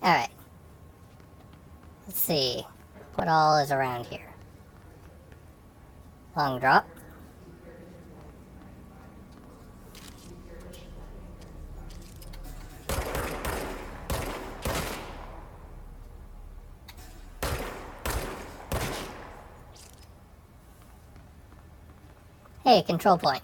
Alright. Let's see. What all is around here? Long drop. Hey, control point.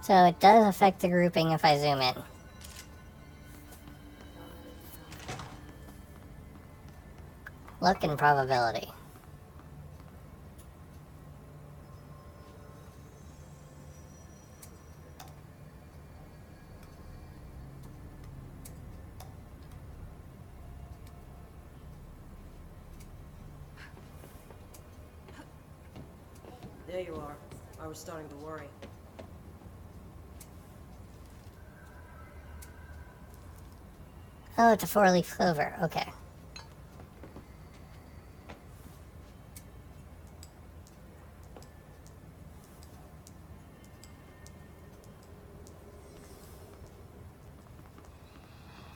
So it does affect the grouping if I zoom in. Luck and probability. There you are. I was starting to worry. Oh, it's a 4-leaf clover. Okay.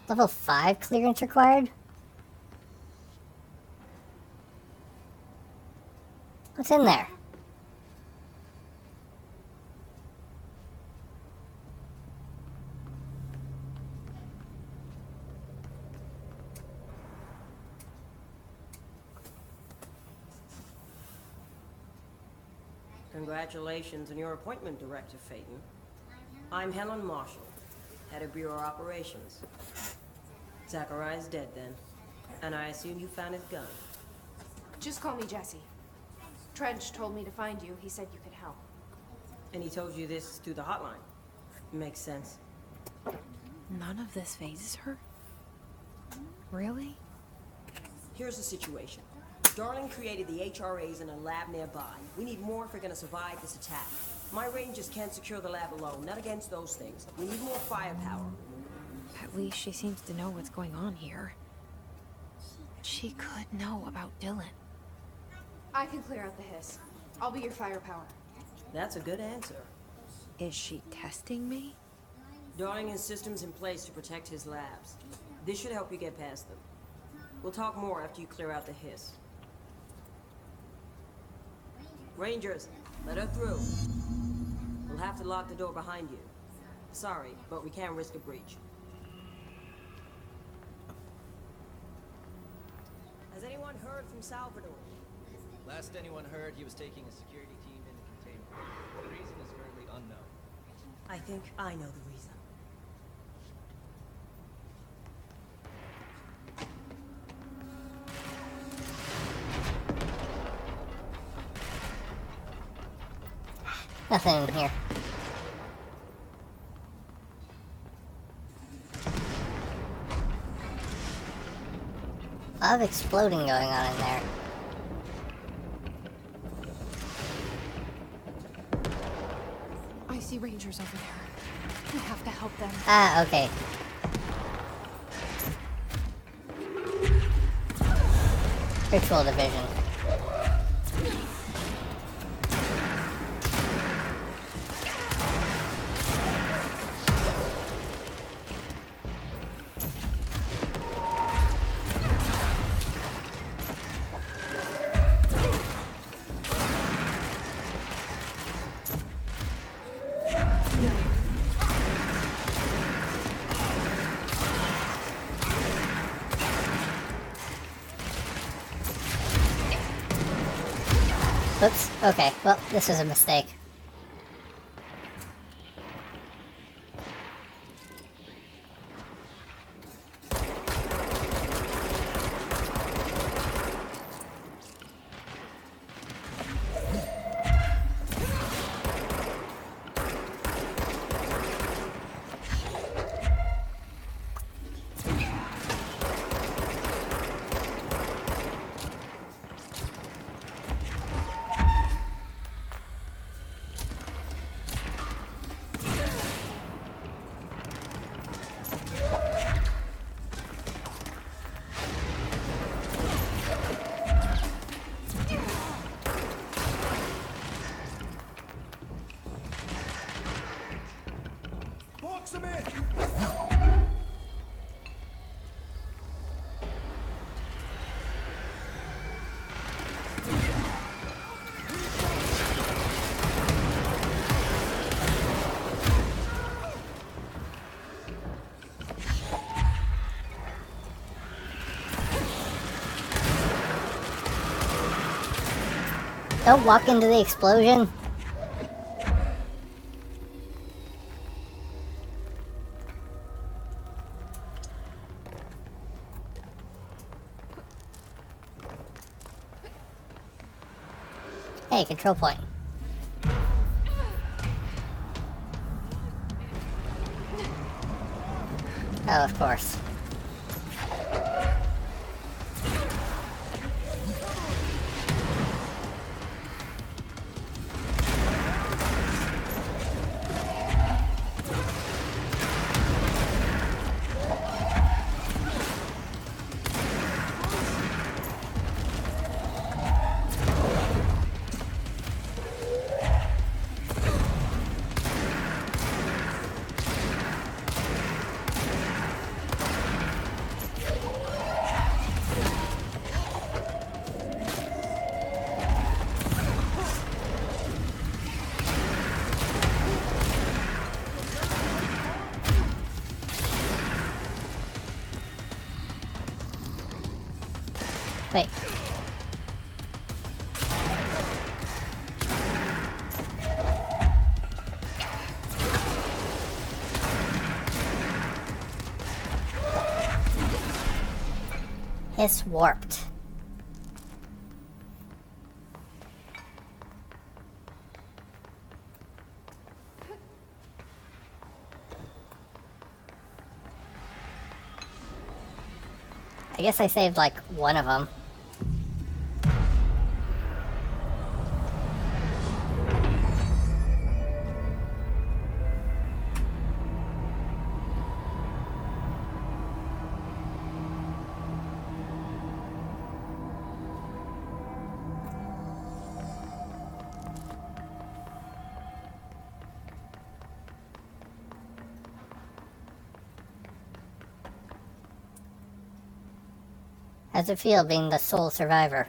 Level 5 clearance required? What's in there? Congratulations on your appointment, Director Phaeton. I'm Helen Marshall, Head of Bureau Operations. Zachariah's dead then, and I assume you found his gun. Just call me Jesse. Trench told me to find you. He said you could help. And he told you this through the hotline. Makes sense. None of this phases her? Really? Here's the situation. Darling created the HRAs in a lab nearby. We need more if we're gonna survive this attack. My Rangers can't secure the lab alone, not against those things. We need more firepower. At least she seems to know what's going on here. She could know about Dylan. I can clear out the hiss. I'll be your firepower. That's a good answer. Is she testing me? Darling has systems in place to protect his labs. This should help you get past them. We'll talk more after you clear out the hiss. Rangers, let her through. We'll have to lock the door behind you. Sorry, but we can't risk a breach. Has anyone heard from Salvador? Last anyone heard, he was taking a security team into containment. The reason is currently unknown. I think I know the reason. Nothing in here. A lot of exploding going on in there. I see Rangers over there. We have to help them. Ah, okay. Ritual division. Oops. Okay, well, this was a mistake. Don't walk into the explosion. Hey, control point. Oh, of course. Wait. It's warped. I guess I saved like one of them. How's it feel being the sole survivor?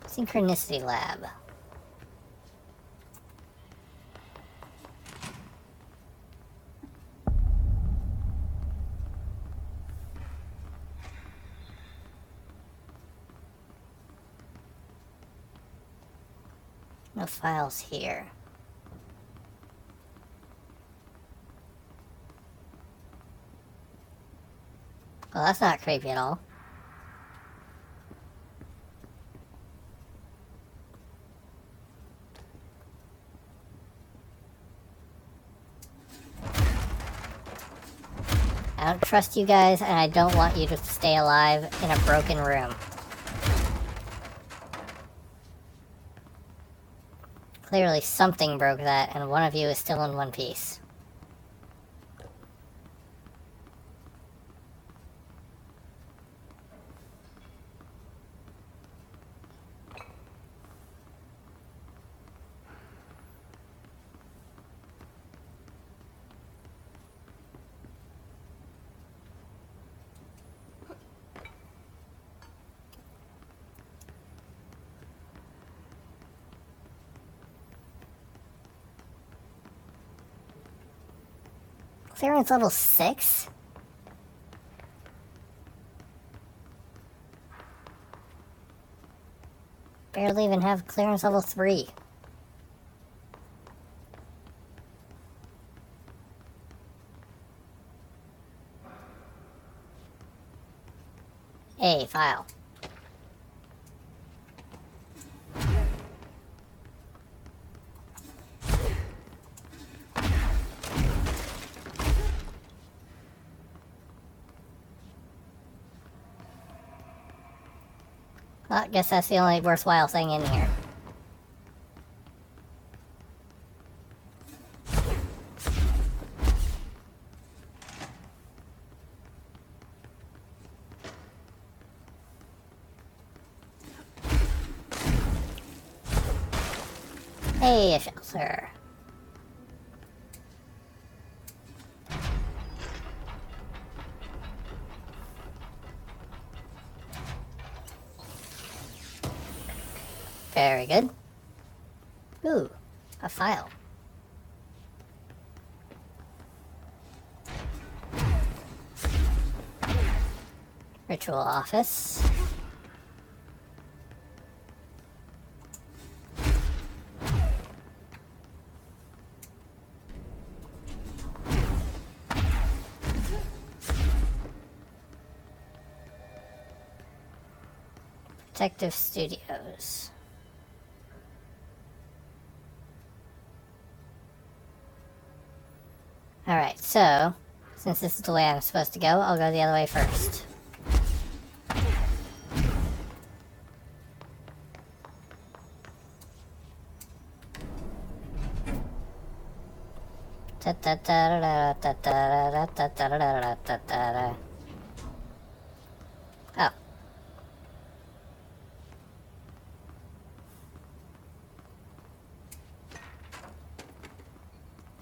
Synchronicity Lab. No files here. Well, that's not creepy at all. I don't trust you guys, and I don't want you to stay alive in a broken room. Clearly something broke that, and one of you is still in one piece. Clearance level 6? Barely even have clearance level 3. A file. Well, I guess that's the only worthwhile thing in here. Hey, a shelter. Very good. Ooh, a file. Ritual office. Detective Studios. Alright, so, since this is the way I'm supposed to go, I'll go the other way first. Oh.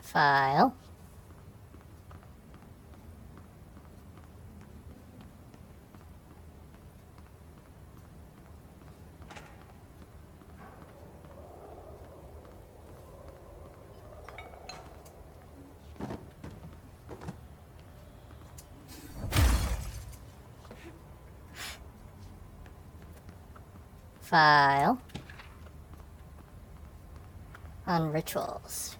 File. File. On rituals.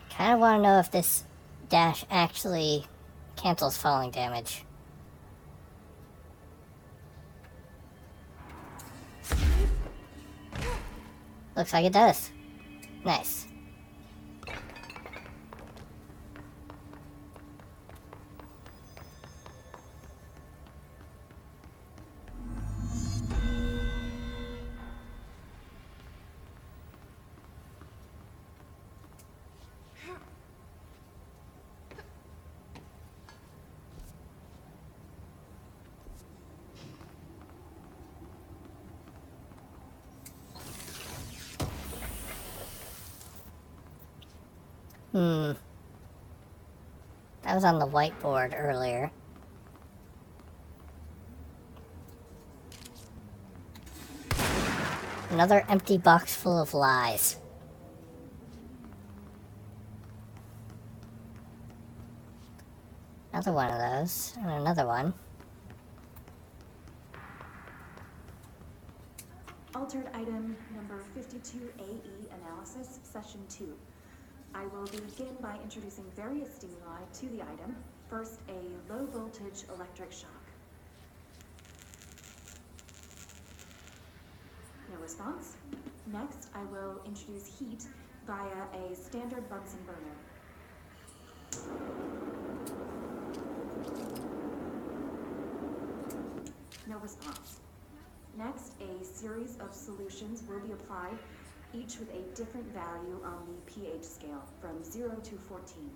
Kind of want to know if this dash actually cancels falling damage. Looks like it does. Nice. That was on the whiteboard earlier. Another empty box full of lies. Another one of those, and another one. Altered item number 52AE analysis, session 2. I will begin by introducing various stimuli to the item. First, a low voltage electric shock. No response. Next, I will introduce heat via a standard Bunsen burner. No response. Next, a series of solutions will be applied, each with a different value on the pH scale, from 0 to 14.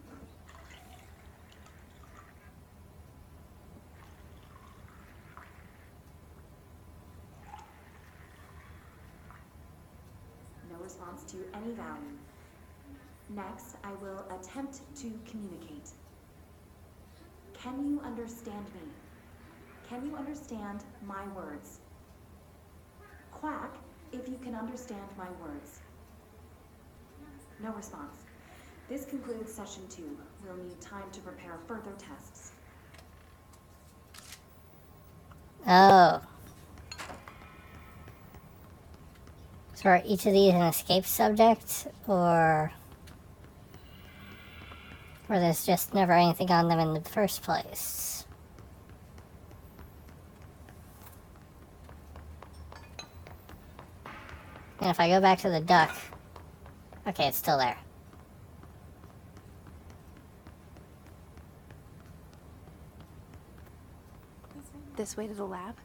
No response to any value. Next, I will attempt to communicate. Can you understand me? Can you understand my words? Quack if you can understand my words. No response. This concludes session 2. We'll need time to prepare further tests. Oh. So are each of these an escape subject, or there's just never anything on them in the first place? And if I go back to the duck... Okay, it's still there. This way to the lab?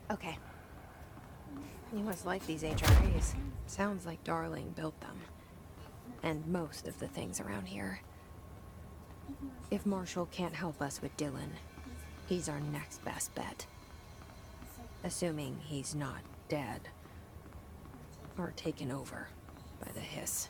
Okay. You must like these HRAs. Sounds like Darling built them. And most of the things around here. If Marshall can't help us with Dylan, he's our next best bet. Assuming he's not dead. Or taken over by the hiss.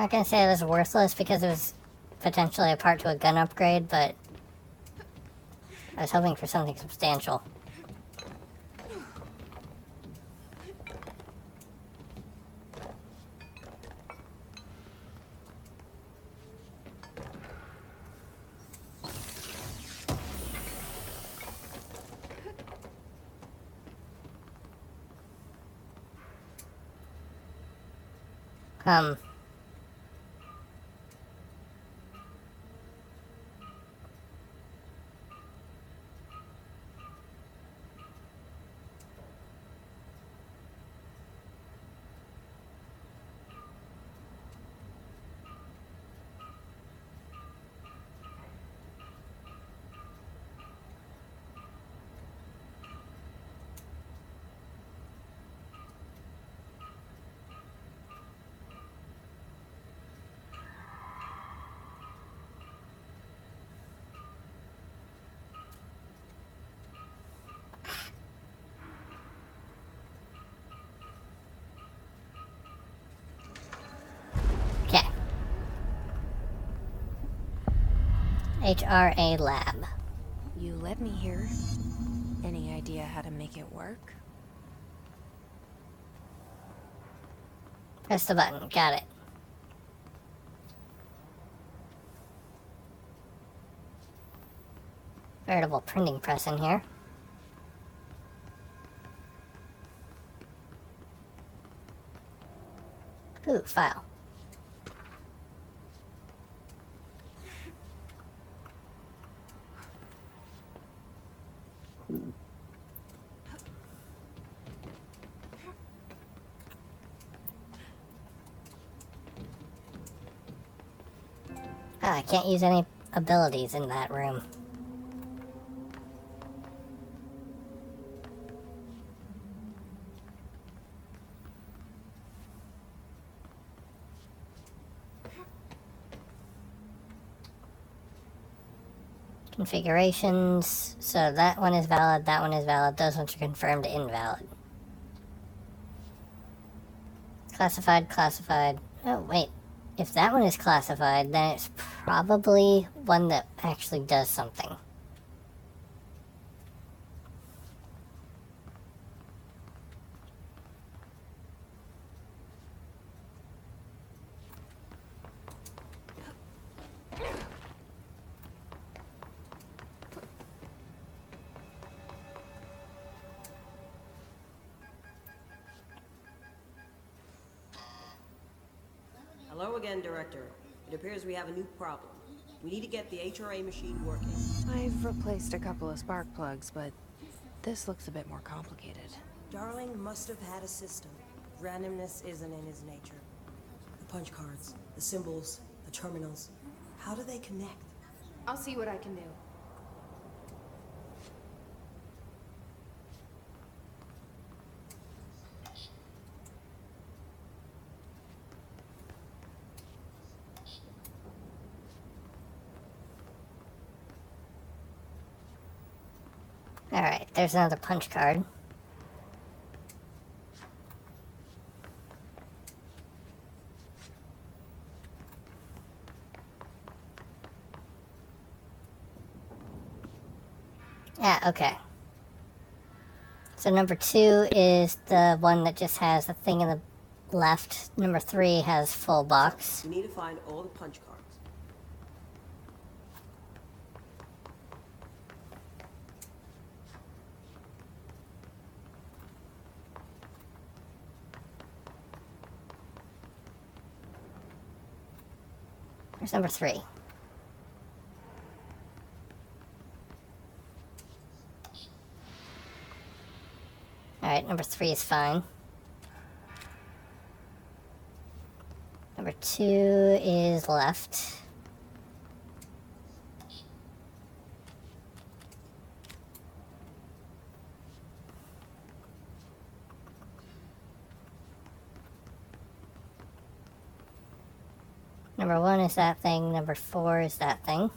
not gonna say it was worthless because it was potentially a part to a gun upgrade, but I was hoping for something substantial. Um, okay. HRA lab. You let me here. Any idea how to make it work? Press the button. Got it. Veritable printing press in here. Ooh, file. Ah, I can't use any abilities in that room. Configurations. So that one is valid, that one is valid, those ones are confirmed invalid. Classified, classified. Oh, wait. If that one is classified, then it's probably one that actually does something. Hello again, Director. It appears we have a new problem. We need to get the HRA machine working. I've replaced a couple of spark plugs, but this looks a bit more complicated. Darling must have had a system. Randomness isn't in his nature. The punch cards, the symbols, the terminals. How do they connect? I'll see what I can do. Alright, there's another punch card. Ah, okay. So number 2 is the one that just has the thing in the left. Number 3 has full box. We need to find all the punch cards. Where's number 3? Alright, number 3 is fine. Number 2 is left. Number 1 is that thing, number 4 is that thing.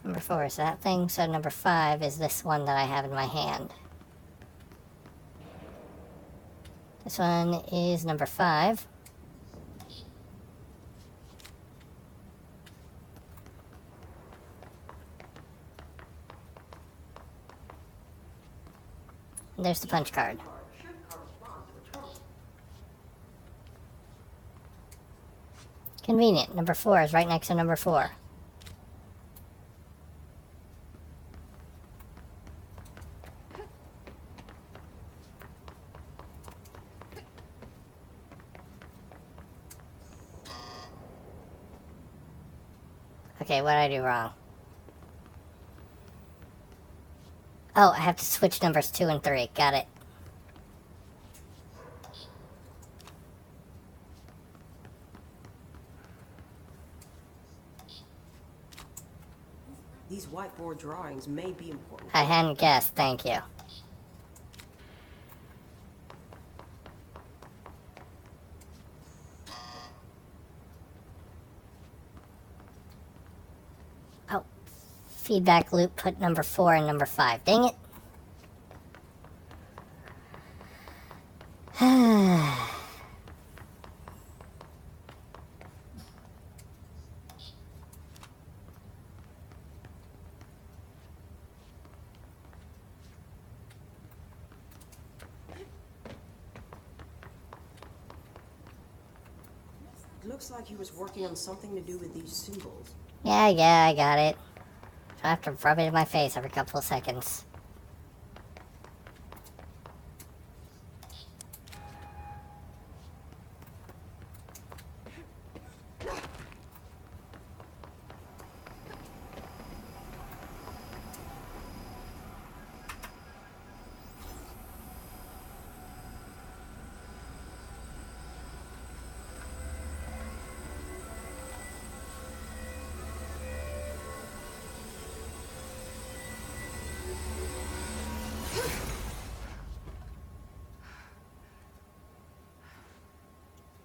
Number Number 4 is that thing, so number 5 is this one that I have in my hand. This one is number 5. And there's the punch card. Convenient. Number 4 is right next to number 4. Okay, what did I do wrong? Oh, I have to switch numbers 2 and 3. Got it. These whiteboard drawings may be important. I hadn't guessed, thank you. Oh, feedback loop put number 4 and number 5. Dang it. It looks like he was working on something to do with these symbols. Yeah, I got it. I have to rub it in my face every couple of seconds.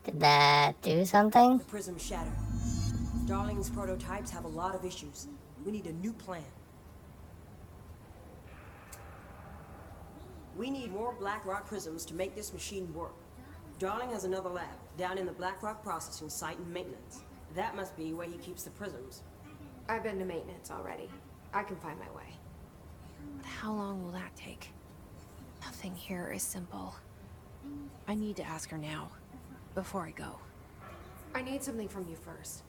Did that do something? The prism shattered. Darling's prototypes have a lot of issues. We need a new plan. We need more Blackrock prisms to make this machine work. Darling has another lab down in the Blackrock processing site in maintenance. That must be where he keeps the prisms. I've been to maintenance already. I can find my way. But how long will that take? Nothing here is simple. I need to ask her now, before I go. I need something from you first.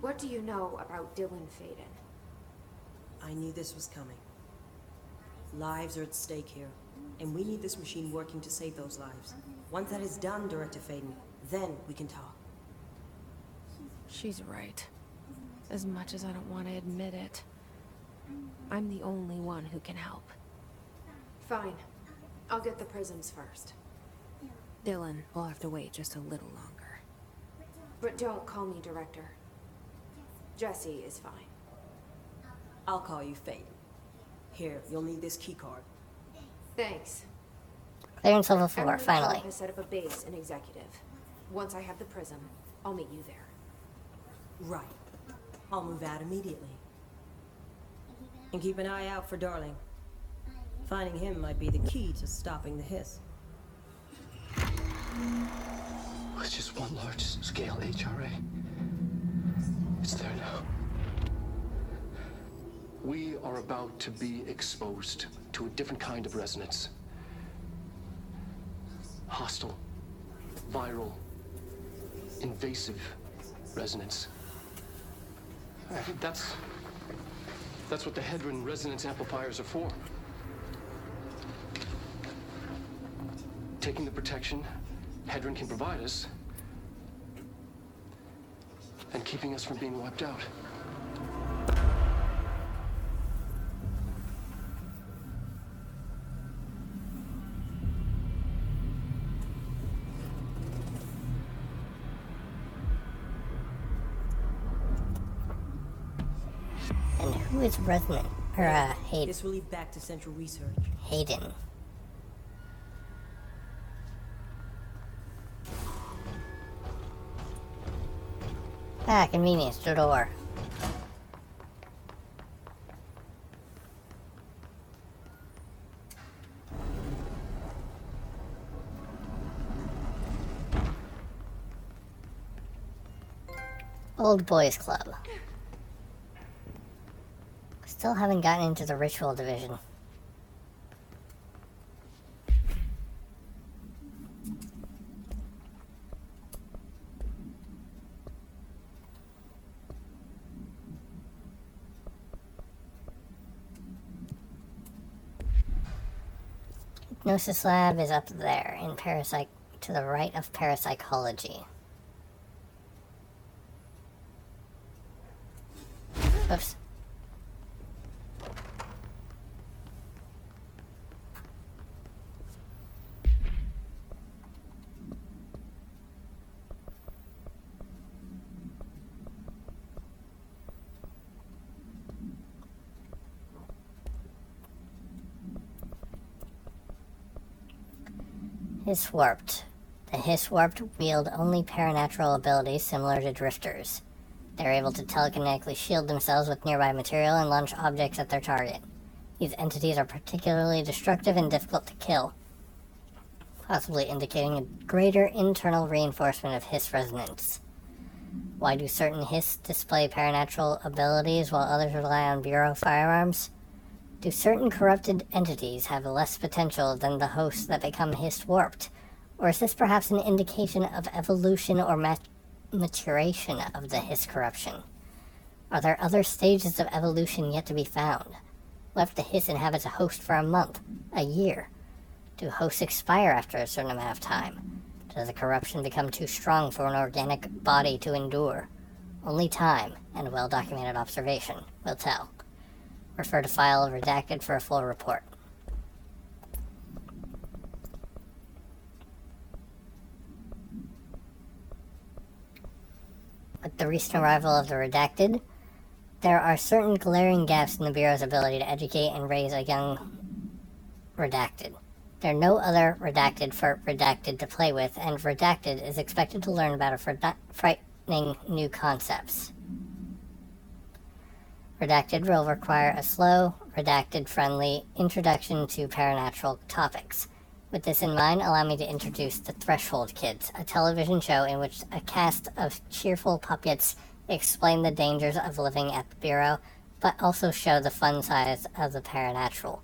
What do you know about Dylan Faden? I knew this was coming. Lives are at stake here, and we need this machine working to save those lives. Once that is done, Director Faden, then we can talk. She's right. As much as I don't want to admit it. I'm the only one who can help. Fine. I'll get the prisms first. Dylan will have to wait just a little longer. But don't call me Director. Jesse is fine. I'll call you Faden. Here, you'll need this keycard. Thanks. Clearance level Emily 4, finally. has set up a base in Executive. Once I have the prism, I'll meet you there. Right. I'll move out immediately. And keep an eye out for Darling. Finding him might be the key to stopping the hiss. It's just one large-scale HRA. It's there now. We are about to be exposed to a different kind of resonance. Hostile, viral, invasive resonance. I think that's what the Hedron resonance amplifiers are for. Taking the protection Hedron can provide us and keeping us from being wiped out. And who is Resonant? Or, Hayden? This will lead back to Central Research. Hayden. Ah, convenience, the door. Old Boys Club. Still haven't gotten into the ritual division. Hypnosis Lab is up there in to the right of parapsychology. Oops. Hiss Warped. The Hiss Warped wield only paranatural abilities similar to drifters. They're able to telekinetically shield themselves with nearby material and launch objects at their target. These entities are particularly destructive and difficult to kill, possibly indicating a greater internal reinforcement of Hiss resonance. Why do certain Hiss display paranatural abilities while others rely on Bureau firearms? Do certain corrupted entities have less potential than the hosts that become Hiss warped? Or is this perhaps an indication of evolution or maturation of the Hiss corruption? Are there other stages of evolution yet to be found? What if the Hiss inhabits a host for a month, a year? Do hosts expire after a certain amount of time? Does the corruption become too strong for an organic body to endure? Only time and well-documented observation will tell. Refer to file redacted for a full report. With the recent arrival of the Redacted, there are certain glaring gaps in the Bureau's ability to educate and raise a young Redacted. There are no other Redacted for Redacted to play with, and Redacted is expected to learn about a frightening new concepts. Redacted will require a slow, Redacted-friendly introduction to paranatural topics. With this in mind, allow me to introduce the Threshold Kids, a television show in which a cast of cheerful puppets explain the dangers of living at the Bureau, but also show the fun sides of the paranatural.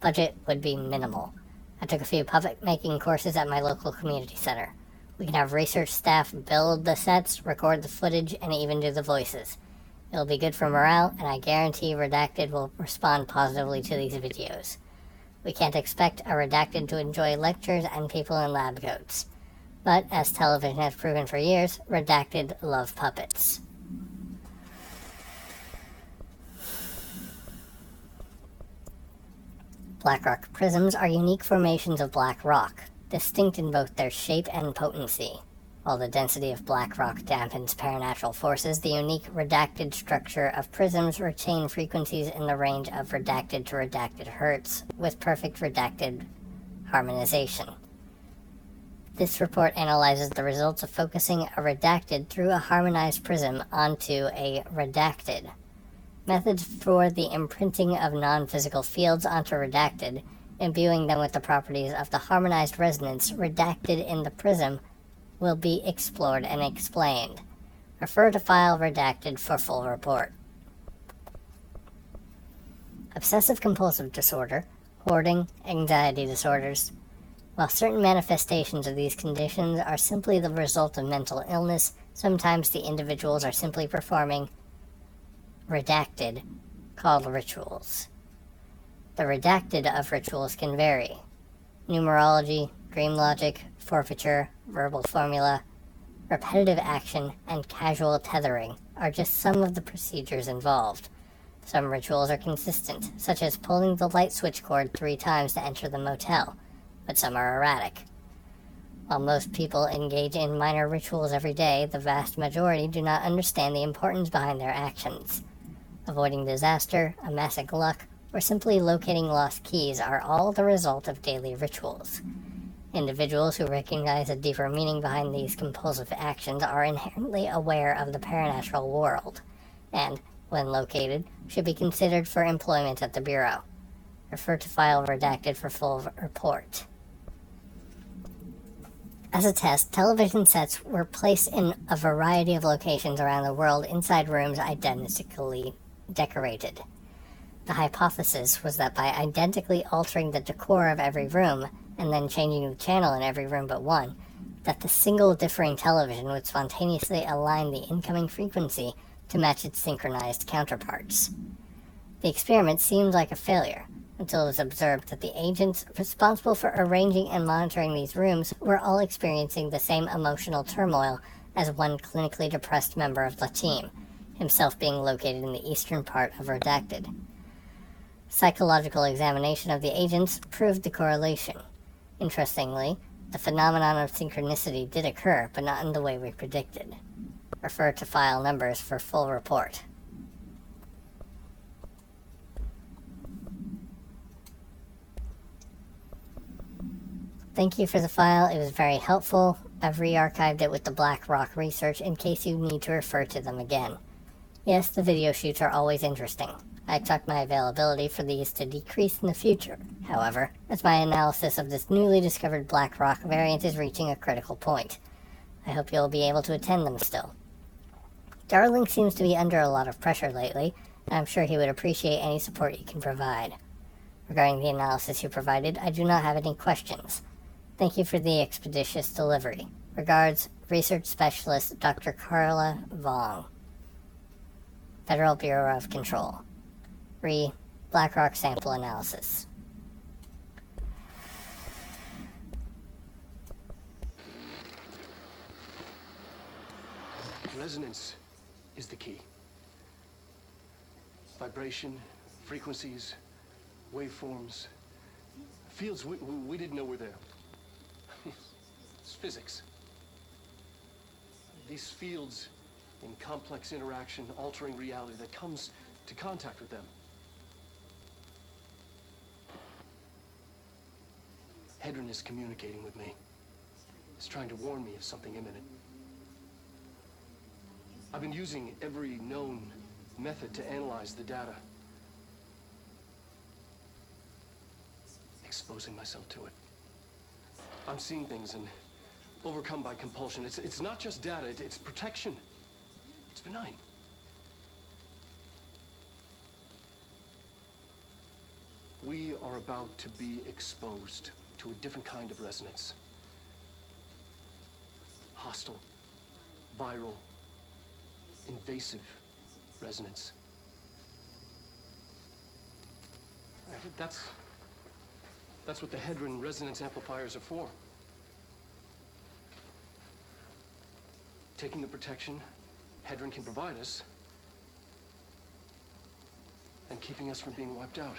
Budget would be minimal. I took a few puppet-making courses at my local community center. We can have research staff build the sets, record the footage, and even do the voices. It'll be good for morale, and I guarantee Redacted will respond positively to these videos. We can't expect a Redacted to enjoy lectures and people in lab coats. But, as television has proven for years, Redacted love puppets. Black rock prisms are unique formations of black rock, distinct in both their shape and potency. While the density of black rock dampens paranatural forces, the unique redacted structure of prisms retain frequencies in the range of redacted to redacted hertz, with perfect redacted harmonization. This report analyzes the results of focusing a redacted through a harmonized prism onto a redacted. Methods for the imprinting of non-physical fields onto redacted, imbuing them with the properties of the harmonized resonance redacted in the prism, will be explored and explained. Refer to file redacted for full report. Obsessive-compulsive disorder, hoarding, anxiety disorders. While certain manifestations of these conditions are simply the result of mental illness, sometimes the individuals are simply performing redacted, called rituals. The redacted of rituals can vary. Numerology, dream logic, forfeiture, verbal formula, repetitive action, and casual tethering are just some of the procedures involved. Some rituals are consistent, such as pulling the light switch cord 3 times to enter the motel, but some are erratic. While most people engage in minor rituals every day, the vast majority do not understand the importance behind their actions. Avoiding disaster, amassing luck, or simply locating lost keys are all the result of daily rituals. Individuals who recognize a deeper meaning behind these compulsive actions are inherently aware of the paranatural world, and, when located, should be considered for employment at the Bureau. Refer to file redacted for full report. As a test, television sets were placed in a variety of locations around the world inside rooms identically decorated. The hypothesis was that by identically altering the decor of every room, and then changing the channel in every room but one, that the single differing television would spontaneously align the incoming frequency to match its synchronized counterparts. The experiment seemed like a failure, until it was observed that the agents responsible for arranging and monitoring these rooms were all experiencing the same emotional turmoil as one clinically depressed member of the team, himself being located in the eastern part of Redacted. Psychological examination of the agents proved the correlation. Interestingly, the phenomenon of synchronicity did occur, but not in the way we predicted. Refer to file numbers for full report. Thank you for the file, it was very helpful. I've re-archived it with the Black Rock research in case you need to refer to them again. Yes, the video shoots are always interesting. I expect my availability for these to decrease in the future, however, as my analysis of this newly discovered Black Rock variant is reaching a critical point. I hope you'll be able to attend them still. Darling seems to be under a lot of pressure lately, and I'm sure he would appreciate any support you can provide. Regarding the analysis you provided, I do not have any questions. Thank you for the expeditious delivery. Regards, Research Specialist Dr. Carla Vong, Federal Bureau of Control. Re. BlackRock Sample Analysis. Resonance is the key. Vibration, frequencies, waveforms, fields we didn't know were there. It's physics. These fields in complex interaction, altering reality that comes to contact with them. Hedron is communicating with me. It's trying to warn me of something imminent. I've been using every known method to analyze the data. Exposing myself to it. I'm seeing things and overcome by compulsion. It's not just data, it's protection. It's benign. We are about to be exposed to a different kind of resonance. Hostile, viral, invasive resonance. That's what the Hedron resonance amplifiers are for. Taking the protection Hedron can provide us and keeping us from being wiped out.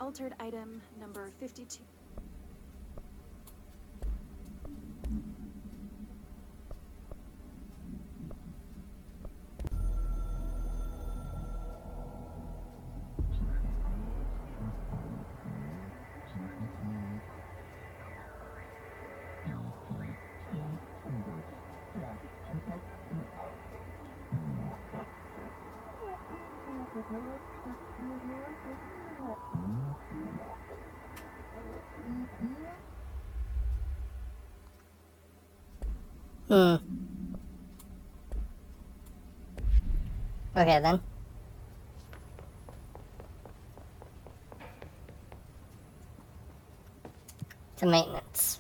Altered item number 52. Okay then. To maintenance.